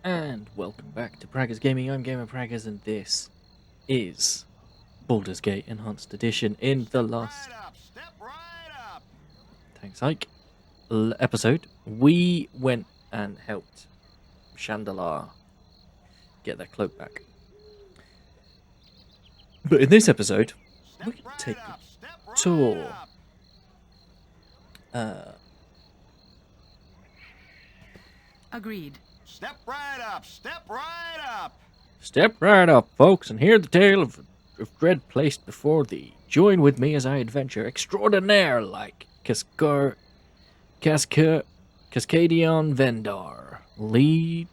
And welcome back to Praggers Gaming. I'm Gamer Praggers, and this is Baldur's Gate Enhanced Edition. In the last thanks, Ike episode, we went and helped Chandalar get their cloak back. But in this episode, we're going to take a tour. Agreed. Step right up, step right up. Step right up, folks, and hear the tale of dread placed before thee. Join with me as I adventure extraordinaire like Cascadion Vendar. Lead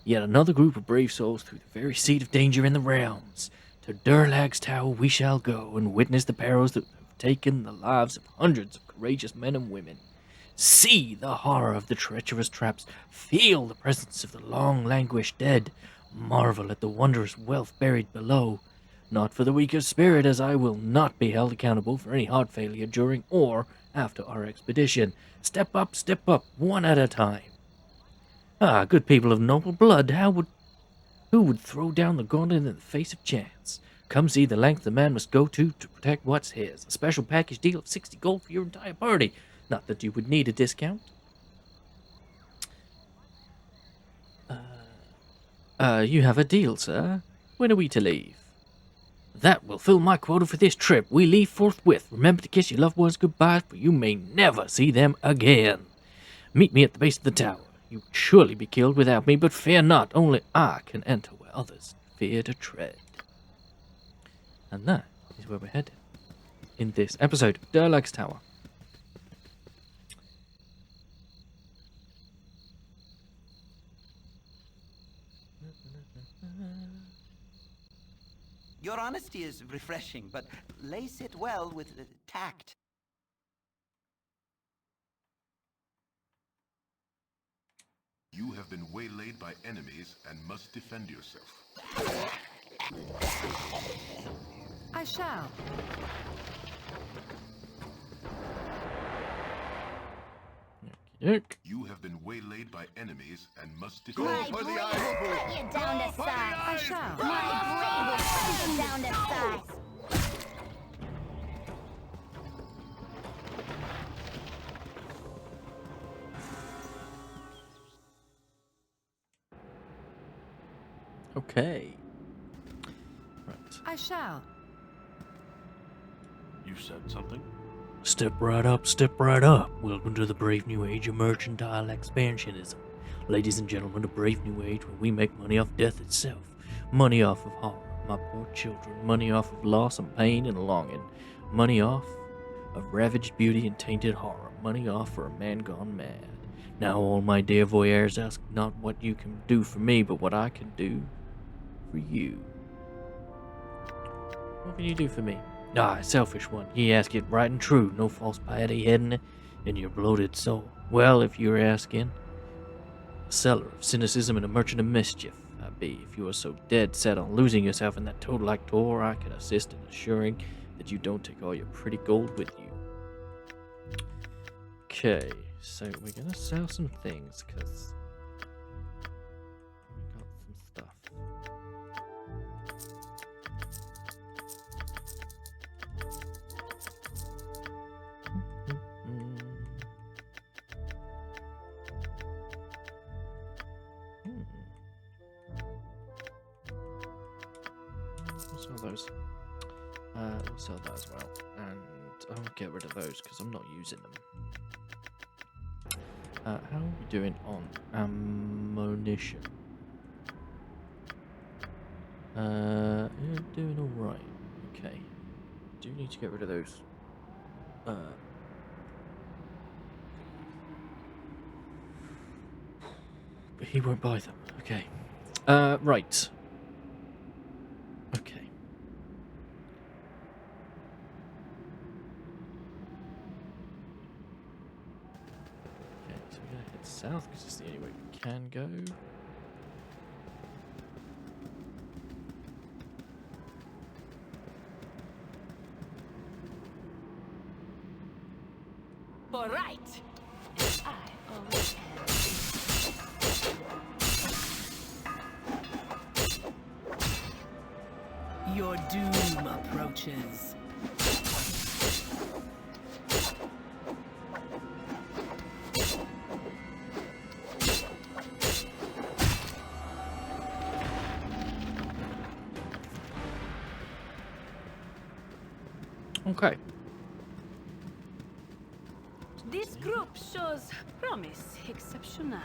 yet another group of brave souls through the very seat of danger in the realms. To Durlag's tower we shall go and witness the perils that have taken the lives of hundreds of courageous men and women. See the horror of the treacherous traps. Feel the presence of the long-languished dead. Marvel at the wondrous wealth buried below. Not for the weak of spirit, as I will not be held accountable for any heart failure during or after our expedition. Step up, one at a time. Ah, good people of noble blood, who would throw down the gauntlet in the face of chance? Come see the length the man must go to protect what's his. A special package deal of 60 gold for your entire party. Not that you would need a discount. You have a deal, sir. When are we to leave? That will fill my quota for this trip. We leave forthwith. Remember to kiss your loved ones goodbye, for you may never see them again. Meet me at the base of the tower. You would surely be killed without me, but fear not. Only I can enter where others fear to tread. And that is where we're headed in this episode of Durlag's Tower. Your honesty is refreshing, but lace it well with tact. You have been waylaid by enemies and must defend yourself. I shall. You have been waylaid by enemies and must defend My yourself. blade will cut you down to size. I shall. My blade will cut you down to size. Okay. Right. I shall. You said something? Step right up, step right up. Welcome to the brave new age of mercantile expansionism. Ladies and gentlemen, a brave new age where we make money off death itself. Money off of horror, my poor children. Money off of loss and pain and longing. Money off of ravaged beauty and tainted horror. Money off for a man gone mad. Now all my dear voyeurs, ask not what you can do for me, but what I can do for you. What can you do for me? Ah, selfish one. Ye ask it right and true. No false piety hidden in your bloated soul. Well, if you're asking, a seller of cynicism and a merchant of mischief I be. If you are so dead set on losing yourself in that toad-like tour, I can assist in assuring that you don't take all your pretty gold with you. Okay, so we're gonna sell some things, because we got some stuff. We'll sell those. We'll sell that as well. And I'll get rid of those because I'm not using them. How are we doing on ammunition? Yeah, doing alright. Okay. Do need to get rid of those. But he won't buy them. Okay. Right. Okay. Okay, so we're gonna head south because it's the only way we can go. All right. I always have. Your doom approaches. Okay. This group shows promise exceptional.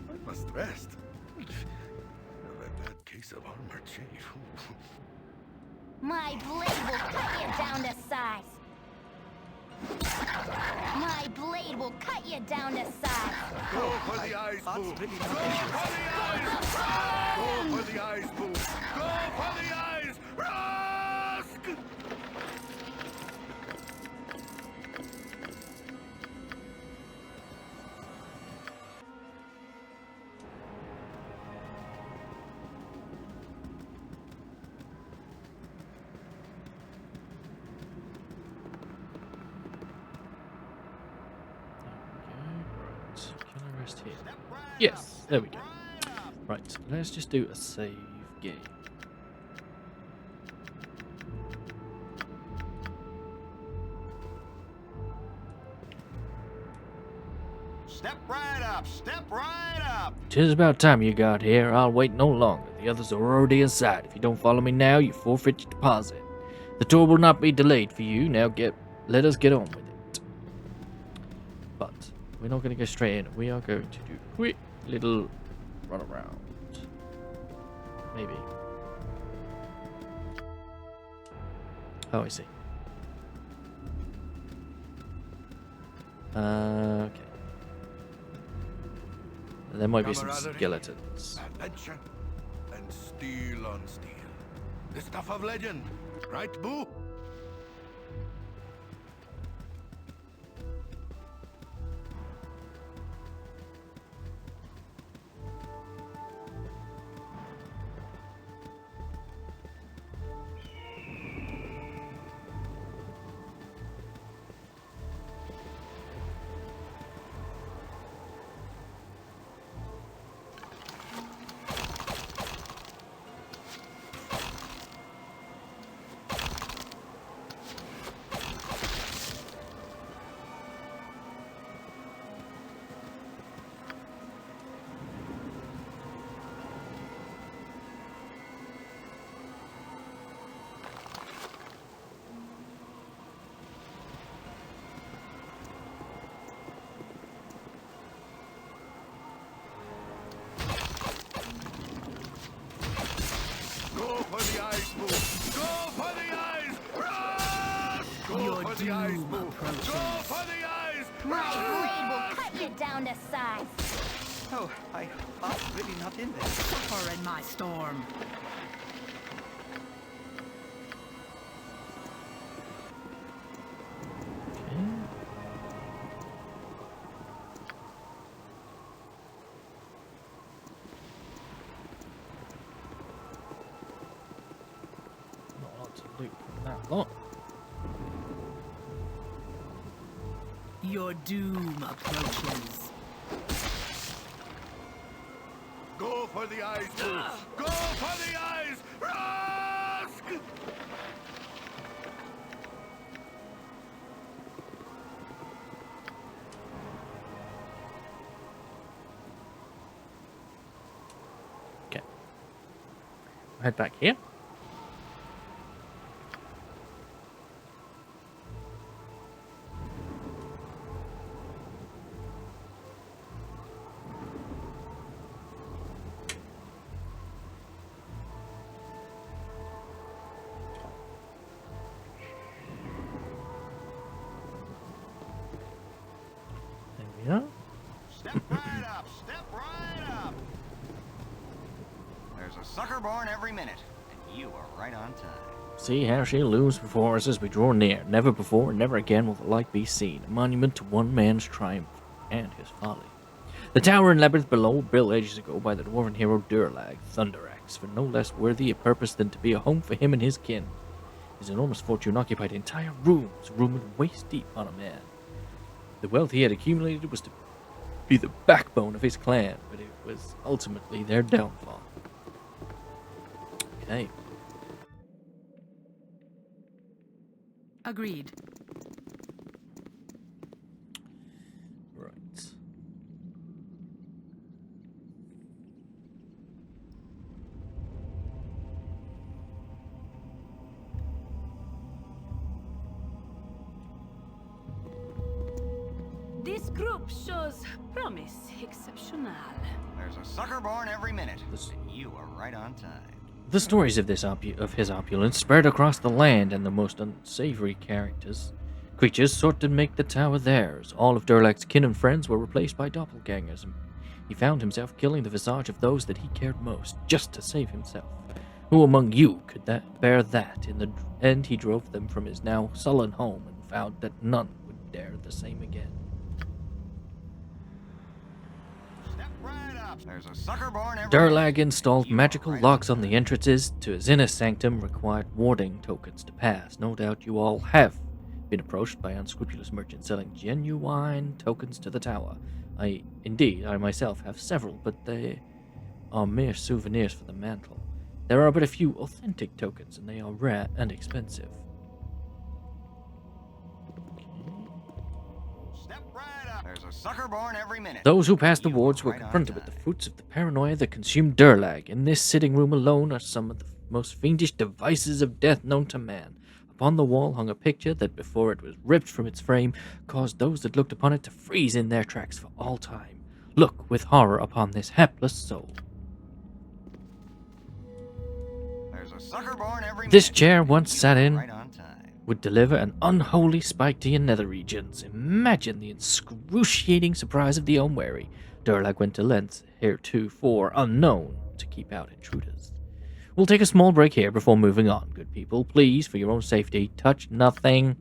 I must rest. Let that case of armor change. My blade will cut you down to size. My blade will cut you down to size. Go for the eyes, boo! Go for the eyes! Go for the eyes, boo! Go for the eyes! Rusk! Can I rest here? Yes, there we go. Right, let's just do a save game. Step right up. Step right up. 'Tis about time you got here. I'll wait no longer. The others are already inside. If you don't follow me now, you forfeit your deposit. The tour will not be delayed for you. Now let us get on with it. But we're not going to go straight in. We are going to do a quick little run around. Maybe. Oh, I see. Okay. There might be some skeletons. Adventure and steel on steel. The stuff of legend, right, boo? Go for the eyes, boo! Go for the eyes! Run! Go Your for the eyes, doom boo! approaches. Go for the eyes! My blade will cut you down to size. Oh, I was really not in there. Suffer in my storm. Not a lot to loot from that lot. Your doom approaches. Go for the eyes, boo! Go for the eyes! Rusk! Okay. Head back here. There we are. Step right up. Step right up. There's a sucker born every minute, and you are right on time. See how she looms before us as we draw near. Never before, never again will the like be seen. A monument to one man's triumph and his folly. The tower and labyrinth below, built ages ago by the dwarven hero Durlag, Thunderaxe, for no less worthy a purpose than to be a home for him and his kin. His enormous fortune occupied entire rooms, rumored waist deep on a man. The wealth he had accumulated was to be the backbone of his clan, but it was ultimately their downfall. Okay. Agreed. Right. This group shows promise exceptional. There's a sucker born every minute. This- And you are right on time. The stories of his opulence spread across the land, and the most unsavory creatures sought to make the tower theirs. All of Durlag's kin and friends were replaced by doppelgangers, and he found himself killing the visage of those that he cared most, just to save himself. Who among you could bear that? In the end, he drove them from his now sullen home, and vowed that none would dare the same again. Step right up. There's a sucker born every Durlag installed You are magical right locks on on the entrances to his inner sanctum, required warding tokens to pass. No doubt you all have been approached by unscrupulous merchants selling genuine tokens to the tower. I myself have several, but they are mere souvenirs for the mantle. There are but a few authentic tokens, and they are rare and expensive. Step right up. There's a sucker born every minute. Those who passed the You wards are were right on confronted with the time. fruits of the paranoia that consumed Durlag. In this sitting room alone are some of the most fiendish devices of death known to man. Upon the wall hung a picture that, before it was ripped from its frame, caused those that looked upon it to freeze in their tracks for all time. Look with horror upon this hapless soul. There's a sucker born every This minute. chair once You sat are in right on time. would deliver an unholy spike to your nether regions. Imagine the excruciating surprise of the unwary. Durlag went to lengths heretofore unknown to keep out intruders. We'll take a small break here before moving on, good people. Please, for your own safety, touch nothing.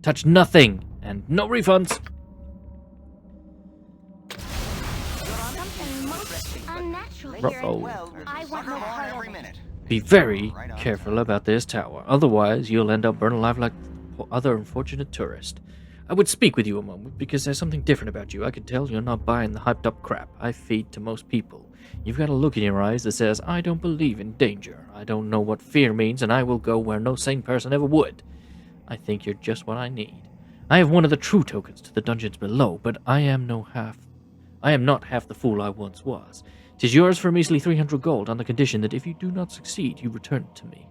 Touch nothing, and no refunds. Something most unnatural Lace here. it Uh-oh. well with There's I a want sucker no born part of every it. minute. Be very Right on careful time. about this tower, otherwise you'll end up burned alive like other unfortunate tourists. I would speak with you a moment, because there's something different about you. I can tell you're not buying the hyped up crap I feed to most people. You've got a look in your eyes that says, I don't believe in danger. I don't know what fear means, and I will go where no sane person ever would. I think you're just what I need. I have one of the true tokens to the dungeons below, but I am not half the fool I once was. 'Tis yours for a measly 300 gold, on the condition that if you do not succeed, you return it to me.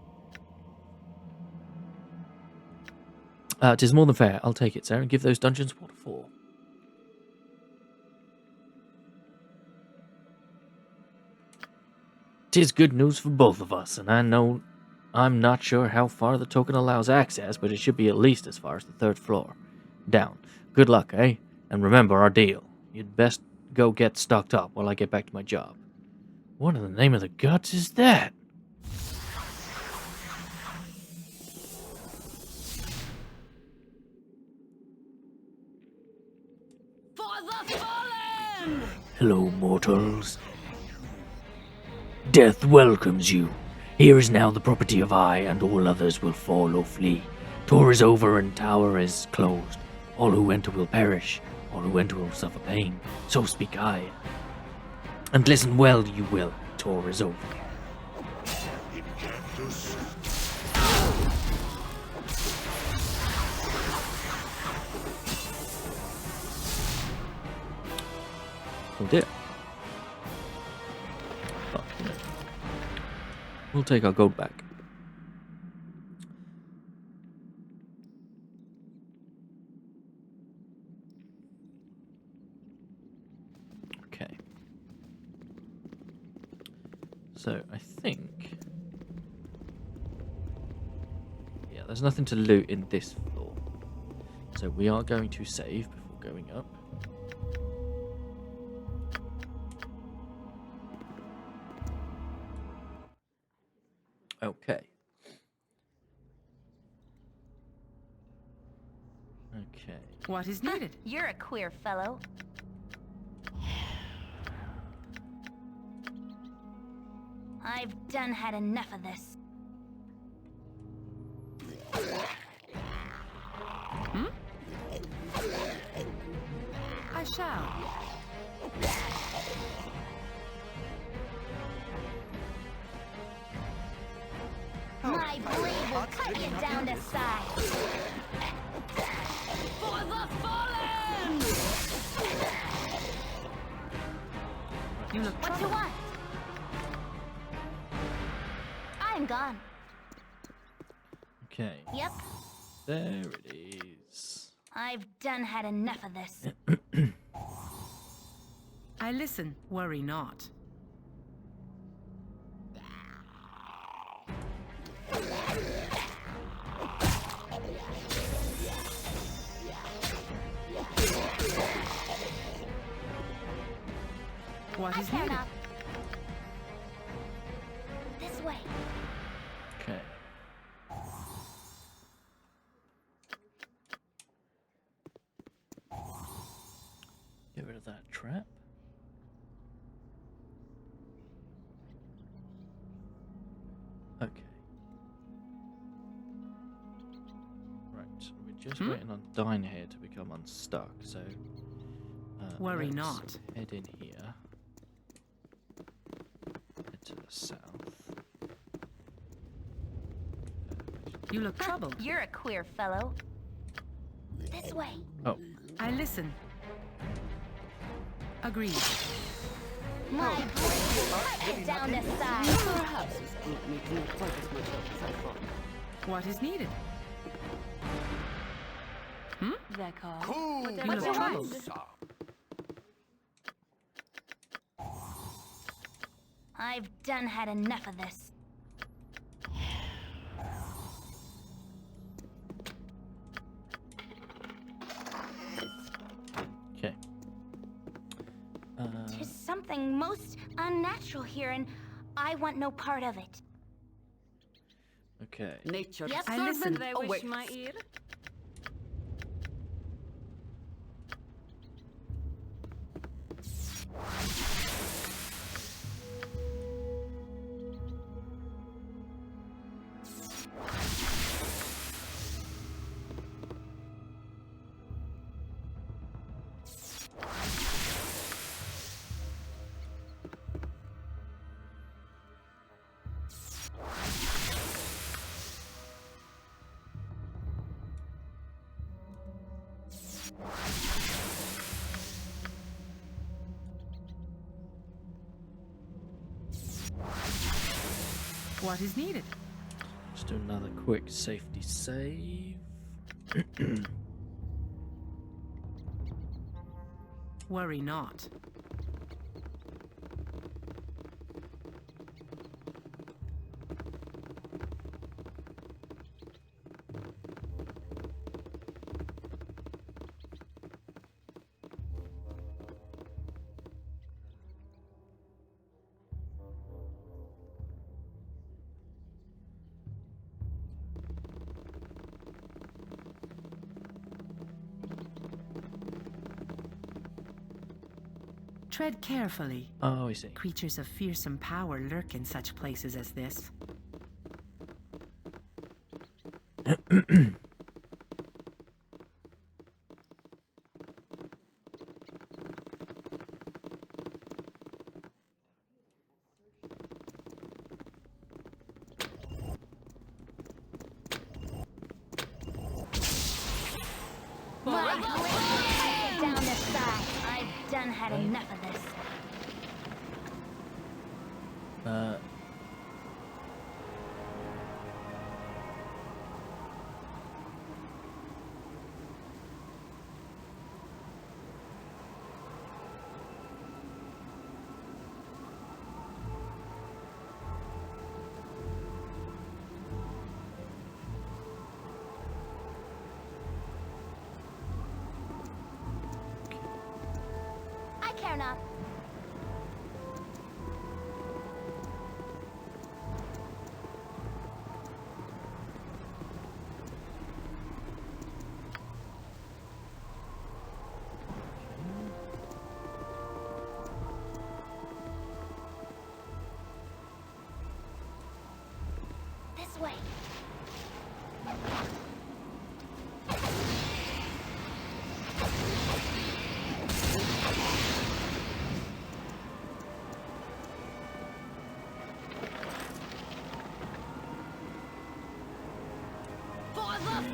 'Tis more than fair. I'll take it, sir, and give those dungeons what for. 'Tis good news for both of us, and I'm not sure how far the token allows access, but it should be at least as far as the 3rd floor. Down. Good luck, eh? And remember our deal. You'd best go get stocked up while I get back to my job. What in the name of the guts is that? For the fallen! Hello, mortals. Death welcomes you. Here is now the property of I, and all others will fall or flee. Tour is over and tower is closed. All who enter will perish. All who enter will suffer pain. So speak I. And listen well, you will. Tour is over. Oh dear. Oh, no. We'll take our gold back. Okay. So, I think... Yeah, there's nothing to loot in this floor. So we are going to save before going up. Okay. Okay. What is needed? You're a queer fellow. I've done had enough of this. I shall. My blade will cut you down to size. For the fallen! You look What you want? I'm gone. Okay, Yep, there it is. I've done had enough of this. I listen, worry not. What I is care needed? not. This way. Okay. Get rid of that trap. Okay. Right, we're just waiting on Dine here to become unstuck, so Worry let's not. head in here. Head to the south. You look troubled. You're a queer fellow. This way. Oh, I listen. Agreed. My blade will cut you down to size. Perhaps this group needs not quite as much help as I thought. What is needed? D'accord. Cool. You look troubled. I've done had enough of this. okay. There's something most unnatural here, and I want no part of it. Okay. Nature Yep. I listen. They Oh, wish wait. my ear. What is needed? Just do another quick safety save. Worry not. Tread carefully. Oh, I see. Creatures of fearsome power lurk in such places as this. My blade will cut you down to size. I've done had enough of this. Uh, I care not. This way.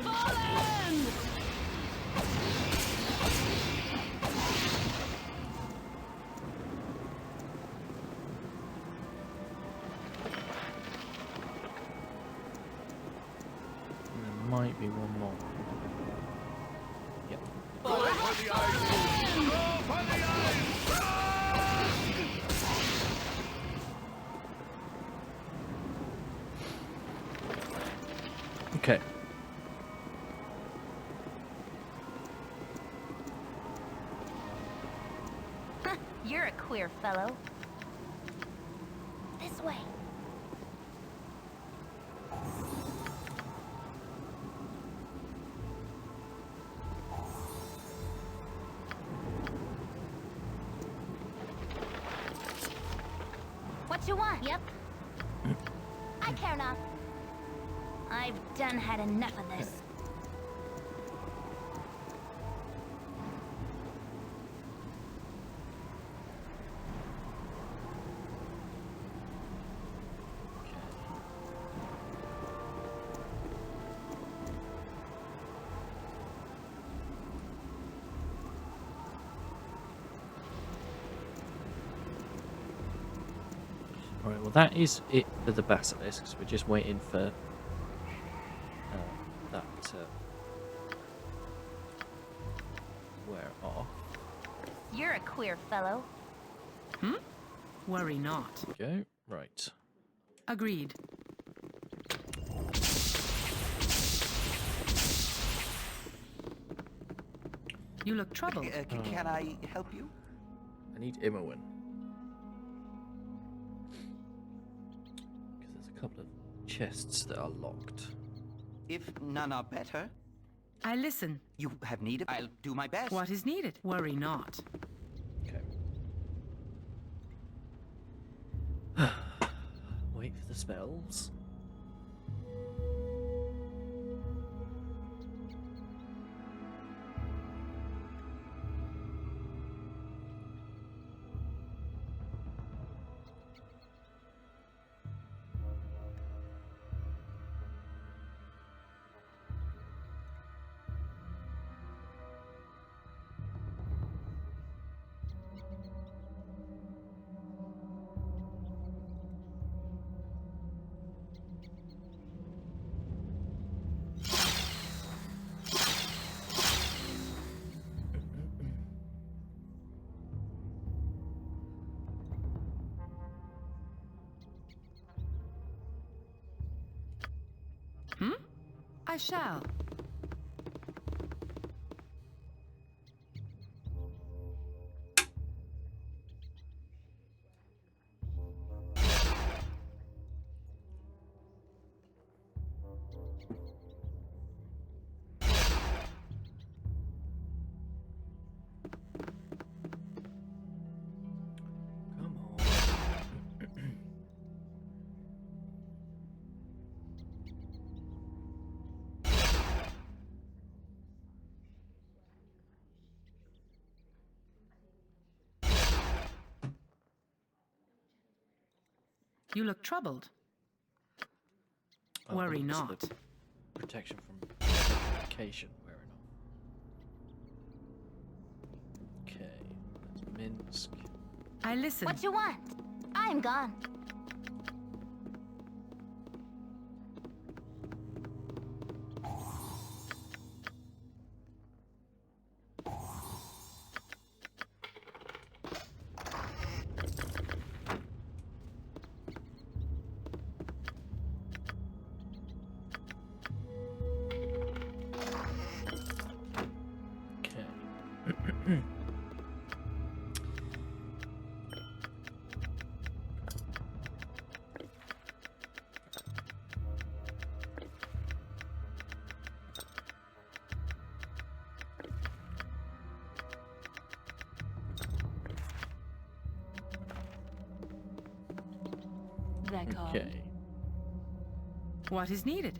fallen! There might be one more. Yep. Go for the ice boom! Go for the ice! Run! Okay. You're a queer fellow. This way. What you want? Yep. I care not. I've done had enough of this. Alright, well that is it for the basilisks. We're just waiting for that to wear off. You're a queer fellow. Worry not. Go. Right. Agreed. You look troubled. Can I help you? I need Imowen. Because there's a couple of chests that are locked. If none are better, I listen. you have need. I'll do my best. What is needed? Worry not. Okay. Wait for the spells. I shall. Come on. You look troubled. Oh, Worry it's not. the protection from petrification wearing off. Okay, that's Minsk. I listen. What you want? I'm gone. Okay. Okay. What is needed?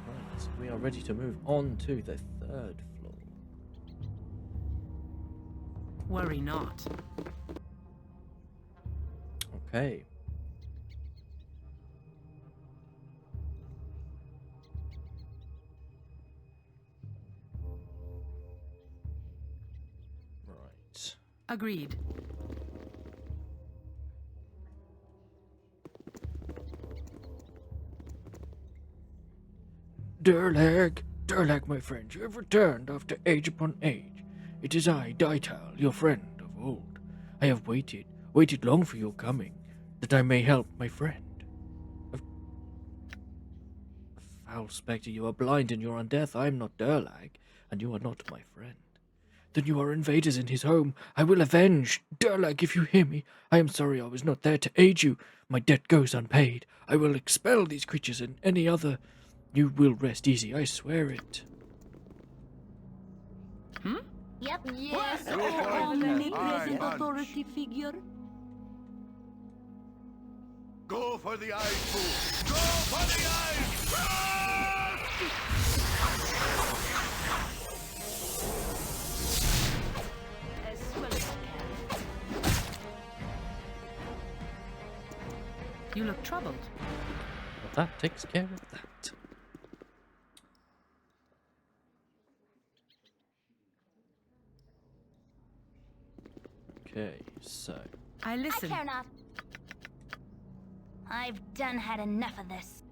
Right, so we are ready to move on to the third floor. Worry not. Okay. Agreed. Durlag, Durlag, my friend, you have returned after age upon age. It is I, Daital, your friend of old. I have waited long for your coming, that I may help my friend. A foul spectre, you are blind and you're on death. I am not Durlag, and you are not my friend. Then you are invaders in his home. I will avenge. Durlag, if you hear me, I am sorry I was not there to aid you. My debt goes unpaid. I will expel these creatures and any other. You will rest easy, I swear it. Yep. Yes, Yes, omnipresent yes. authority figure. Go for the ice pool! Go for the ice! Run! As well as I can. You look troubled. Well, that takes care of that. Okay, so I I listen. care not. I've done had enough of this.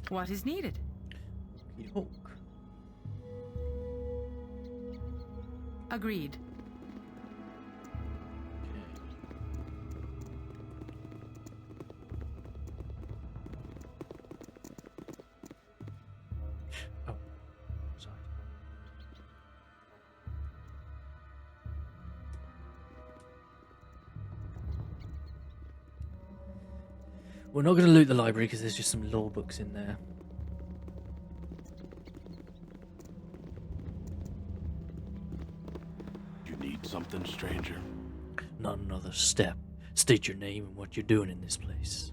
What is needed? York. Agreed. Oh, sorry. We're not going to loot the library because there's just some law books in there. You need something, stranger? Not another step. State your name and what you're doing in this place.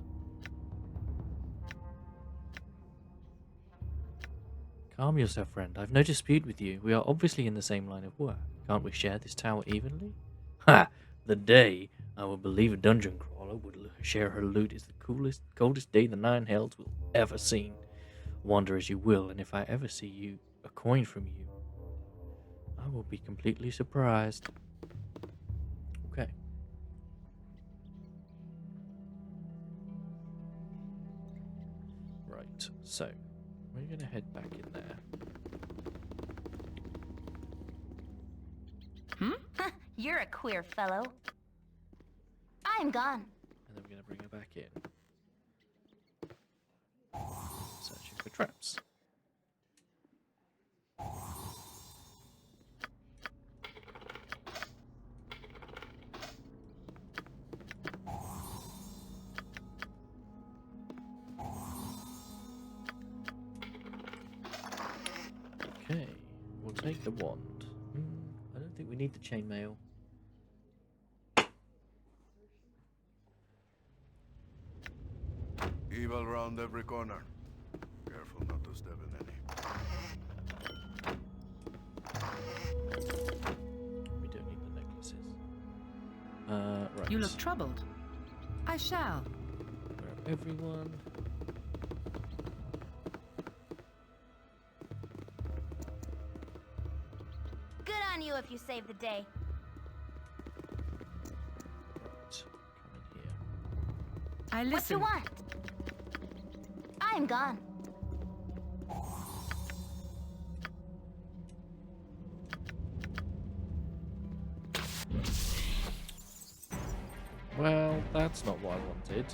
Calm yourself, friend. I've no dispute with you. We are obviously in the same line of work. Can't we share this tower evenly? Ha! The day I will believe a dungeon crawler would share her loot is the coldest day the Nine Hells will ever seen. Wander as you will, and if I ever see you a coin from you, I will be completely surprised. Okay. Right, so we're going to head back in there. You're a queer fellow. I'm gone. And then we're going to bring her back in. Searching for traps. Okay, we'll take the wand. I don't think we need the chainmail. Evil round every corner. Careful not to step in any. We don't need the necklaces. Right. You look troubled. I shall. Grab everyone. Good on you if you save the day. Right. Come in here. I What listen. you want? I'm gone. Well, that's not what I wanted.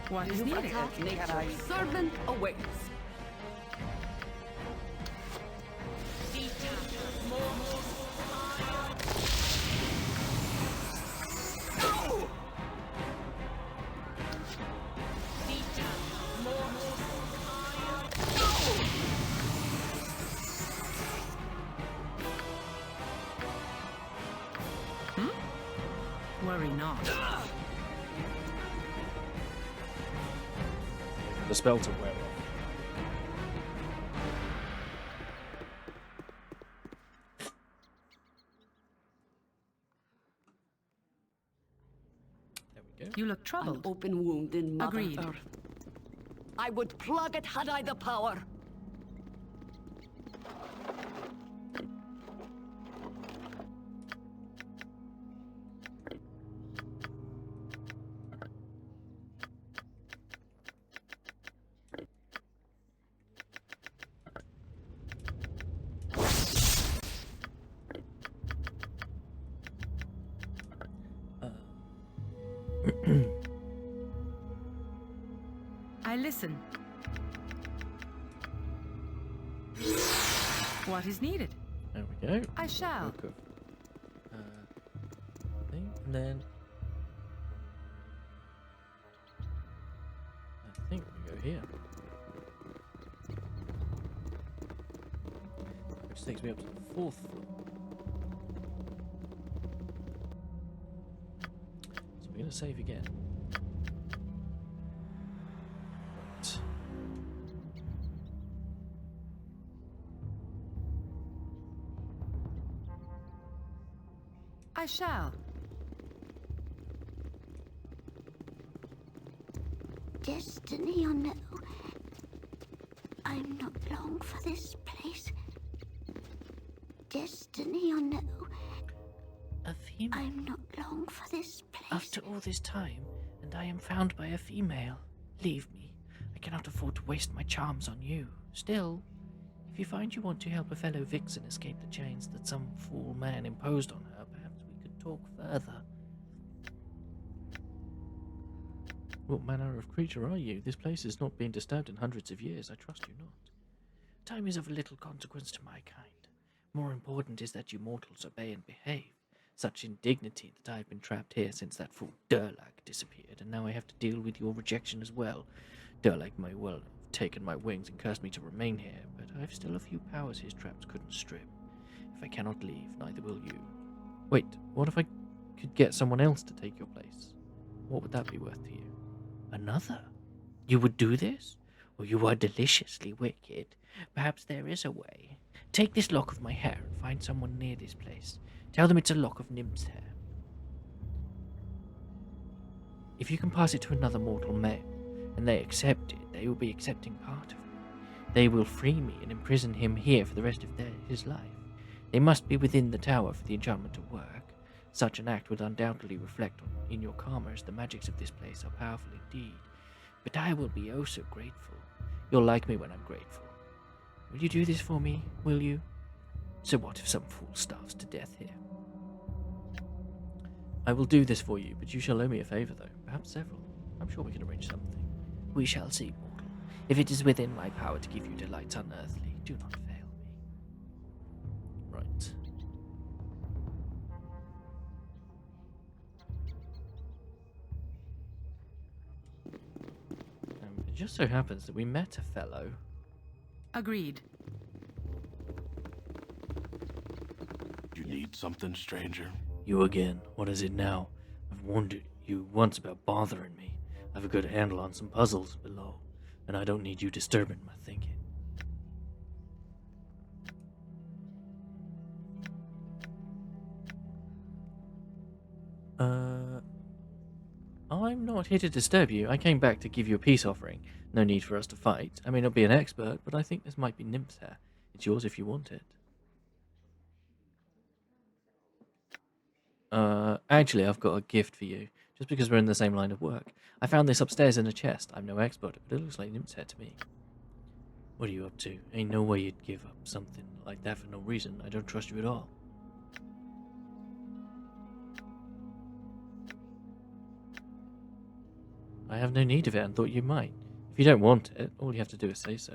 What is needed? Nature's servant awaits. Worry not. The spell to wear off. go. You look An troubled. open wound in Mother Agreed. Earth. I would plug it had I the power. I listen. What is needed? There we go. I shall. Book of, thing, and then I think we go here, which takes me up to the 4th floor. So we're gonna save again. Right. I shall. Destiny or no, I'm not long for this place. Destiny or no, A female. I'm not long for this place. After all this time, and I am found by a female. Leave me. I cannot afford to waste my charms on you. Still, if you find you want to help a fellow vixen escape the chains that some fool man imposed on her, perhaps we could talk further. What manner of creature are you? This place has not been disturbed in hundreds of years. I trust you not. Time is of little consequence to my kind. More important is that you mortals obey and behave. Such indignity that I have been trapped here since that fool Durlag disappeared, and now I have to deal with your rejection as well. Durlag may well have taken my wings and cursed me to remain here, but I've still a few powers his traps couldn't strip. If I cannot leave, neither will you. Wait, what if I could get someone else to take your place? What would that be worth to you? Another? You would do this? Oh, you are deliciously wicked. Perhaps there is a way. Take this lock of my hair and find someone near this place. Tell them it's a lock of nymph's hair. If you can pass it to another mortal male, and they accept it, they will be accepting part of me. They will free me and imprison him here for the rest of his life. They must be within the tower for the enchantment to work. Such an act would undoubtedly reflect in your karma, as the magics of this place are powerful indeed. But I will be oh so grateful. You'll like me when I'm grateful. Will you do this for me, will you? So what if some fool starves to death here? I will do this for you, but you shall owe me a favour, though. Perhaps several. I'm sure we can arrange something. We shall see, mortal. If it is within my power to give you delights unearthly, do not fail me. Right. It just so happens that we met a fellow. Agreed. You need something, stranger? You again. What is it now? I've warned you once about bothering me. I've a good handle on some puzzles below, and I don't need you disturbing my thinking. I'm not here to disturb you. I came back to give you a peace offering. No need for us to fight. I may not be an expert, but I think this might be nymph's hair. It's yours if you want it. Actually, I've got a gift for you, just because we're in the same line of work. I found this upstairs in a chest. I'm no expert, but it looks like nymph's hair to me. What are you up to? Ain't no way you'd give up something like that for no reason. I don't trust you at all. I have no need of it and thought you might. If you don't want it, all you have to do is say so.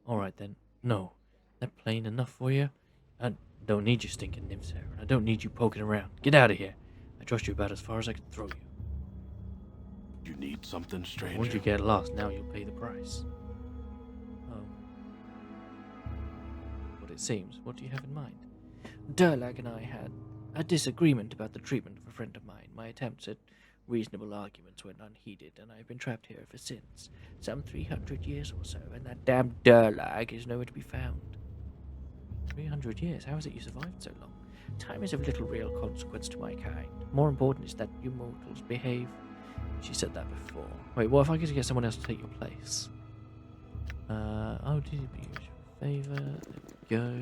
Alright then. No. That plain enough for you? I don't need your stinking nymph's hair, and I don't need you poking around. Get out of here. I trust you about as far as I can throw you. You need something, stranger? Once you get lost, now you'll pay the price. Oh. What it seems. What do you have in mind? Durlag and I had a disagreement about the treatment of a friend of mine. My attempts at reasonable arguments went unheeded, and I've been trapped here ever since. Some 300 years or so, and that damn Durlag is nowhere to be found. 300 years? How is it you survived so long? Time is of little real consequence to my kind. More important is that you mortals behave She said that before. Wait, what if I could get someone else to take your place? Oh, did it be your favour? There we go.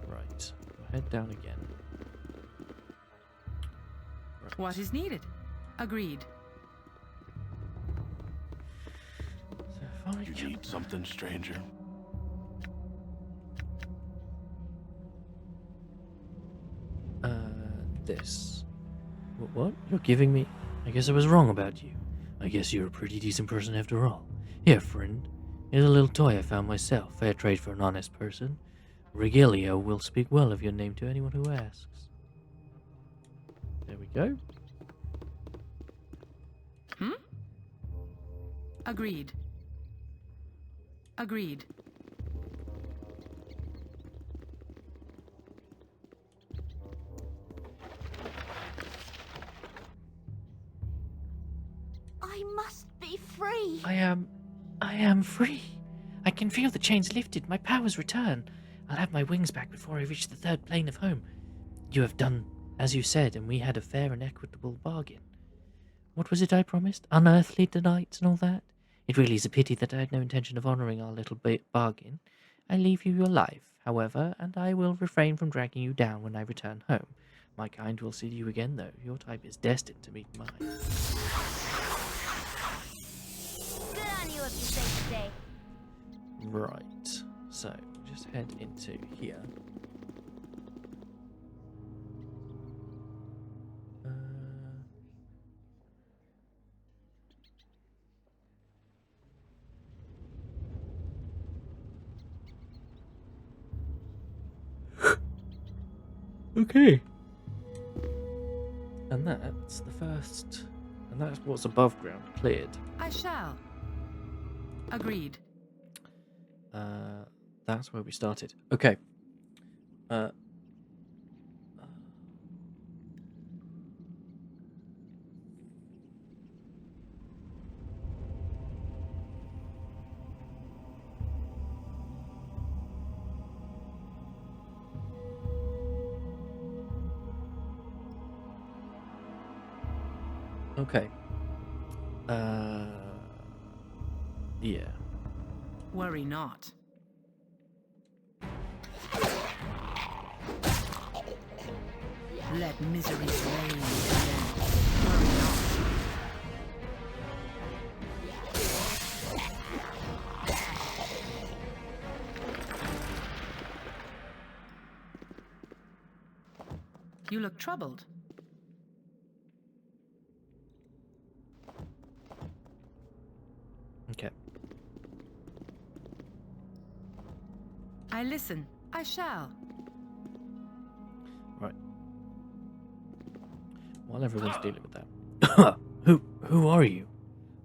Right. Head down again. Right. What is needed? Agreed. So if I You can- need something, stranger? This. What? You're giving me? I guess I was wrong about you. I guess you're a pretty decent person after all. Here, friend. Here's a little toy I found myself. Fair trade for an honest person. Regalia will speak well of your name to anyone who asks. There we go. Agreed. Agreed. I must be free. I am free. I can feel the chains lifted, my powers return. I'll have my wings back before I reach the third plane of home. You have done as you said, and we had a fair and equitable bargain. What was it I promised? Unearthly delights and all that? It really is a pity that I had no intention of honouring our little bargain. I leave you your life, however, and I will refrain from dragging you down when I return home. My kind will see you again, though. Your type is destined to meet mine. Good on you if you say stay. Right, so just head into here. Okay. And that's the first. And that's what's above ground cleared. I shall. Agreed. That's where we started. Okay. Okay. Yeah. Worry not. Let misery reign. Worry not. You look troubled. Okay. I listen. I shall. Right. While everyone's dealing with that. Who are you?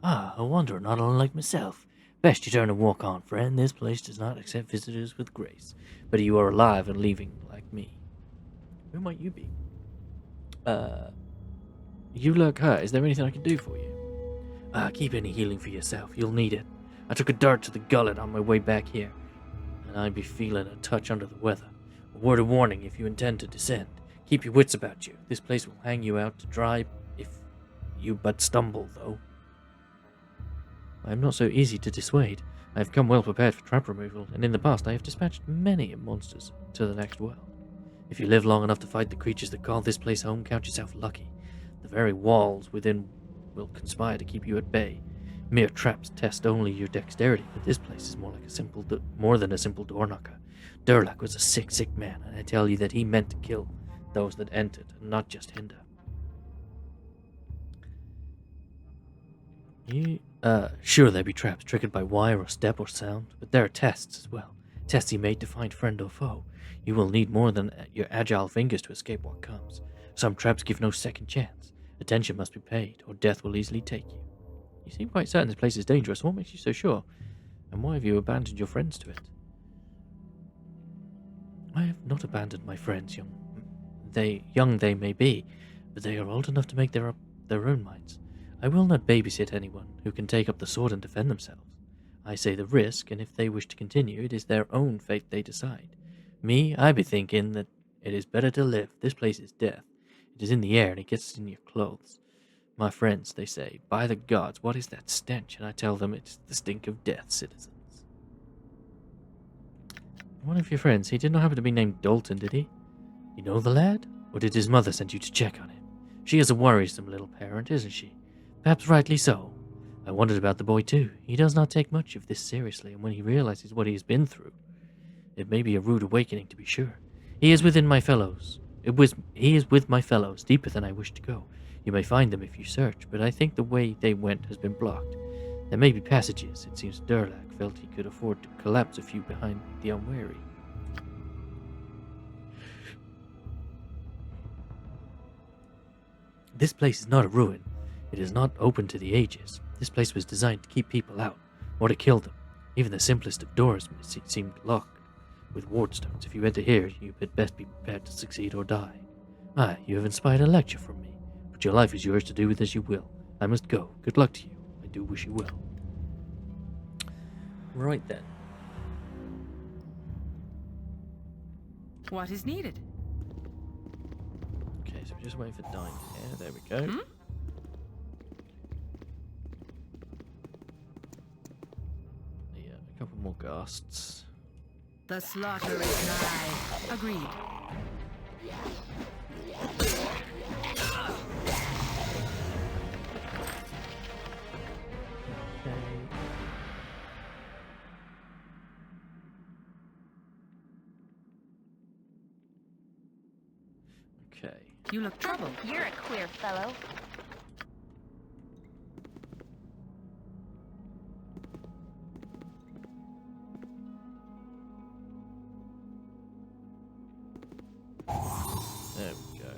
Ah, a wanderer not unlike myself. Best you turn and walk on, friend. This place does not accept visitors with grace. But you are alive and leaving like me. Who might you be? You look hurt. Is there anything I can do for you? Keep any healing for yourself. You'll need it. I took a dart to the gullet on my way back here, and I'd be feeling a touch under the weather. A word of warning if you intend to descend. Keep your wits about you. This place will hang you out to dry if you but stumble, though. I am not so easy to dissuade. I have come well prepared for trap removal, and in the past I have dispatched many monsters to the next world. If you live long enough to fight the creatures that call this place home, count yourself lucky. The very walls within will conspire to keep you at bay. Mere traps test only your dexterity, but this place is more like more than a simple door knocker. Durlag was a sick, sick man, and I tell you that he meant to kill those that entered, and not just hinder. Sure there be traps triggered by wire or step or sound, but there are tests as well. Tests he made to find friend or foe. You will need more than your agile fingers to escape what comes. Some traps give no second chance. Attention must be paid, or death will easily take you. You seem quite certain this place is dangerous. What makes you so sure? And why have you abandoned your friends to it? I have not abandoned my friends, young they may be, but they are old enough to make their own minds. I will not babysit anyone who can take up the sword and defend themselves. I say the risk, and if they wish to continue, it is their own fate they decide. Me, I be thinking that it is better to live. This place is death. It is in the air, and it gets in your clothes. My friends, they say, by the gods, what is that stench? And I tell them it's the stink of death, citizens. One of your friends, he did not happen to be named Dalton, did he? You know the lad? Or did his mother send you to check on him? She is a worrisome little parent, isn't she? Perhaps rightly so. I wondered about the boy too. He does not take much of this seriously, and when he realizes what he has been through, it may be a rude awakening to be sure. He is with my fellows, deeper than I wish to go. You may find them if you search, but I think the way they went has been blocked. There may be passages. It seems Durlag felt he could afford to collapse a few behind the unwary. This place is not a ruin. It is not open to the ages. This place was designed to keep people out, or to kill them. Even the simplest of doors seemed locked with wardstones. If you enter here, you had best be prepared to succeed or die. Ah, you have inspired a lecture from me. But your life is yours to do with as you will. I must go. Good luck to you. I do wish you well. Right then. What is needed? Okay, so we're just waiting for Dine here. There we go. Yeah, a couple more ghasts. The slaughter is nigh. Agreed. Okay. You look troubled. You're a queer fellow. There we go.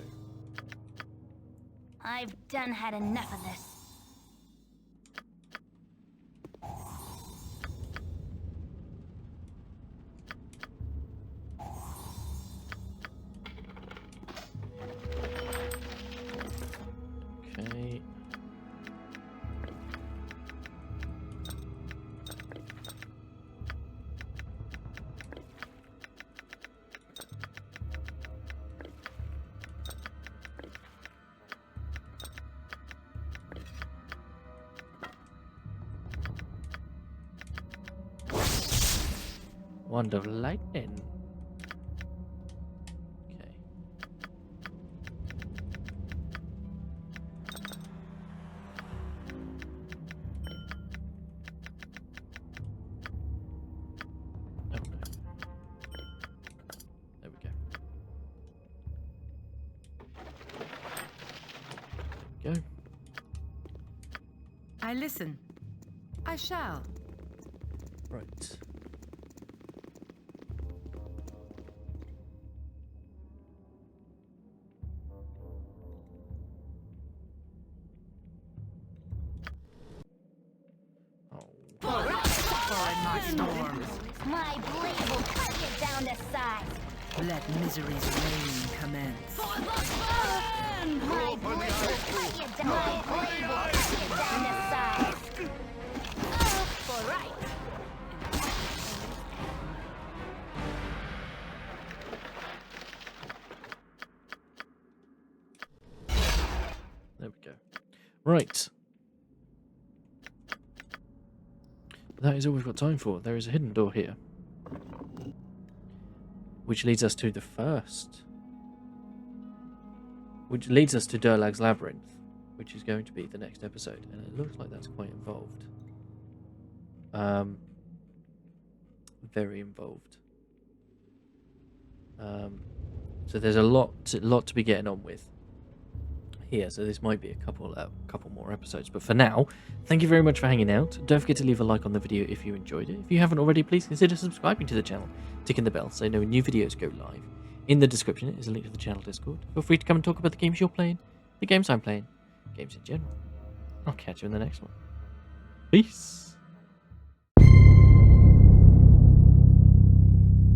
I've done had enough of this. Okay. Wand of lightning. Okay. Oh no. There we go. There we go. I listen. I shall. Right. My storm. My blade will cut you down to size. Let misery's reign commence. My blade will cut you down. My blade will cut you down to size. For right. There we go. Right. That is all we've got time for. There is a hidden door here, which leads us to the first. Which leads us to Durlag's Labyrinth, which is going to be the next episode, and it looks like that's quite involved. Very involved. So there's a lot to be getting on with here, so this might be a couple more episodes, but for now, thank you very much for hanging out. Don't forget to leave a like on the video if you enjoyed it. If you haven't already, please consider subscribing to the channel, ticking the bell so you know when new videos go live. In the description is a link to the channel Discord. Feel free to come and talk about the games you're playing, the games I'm playing, games in general. I'll catch you in the next one. Peace.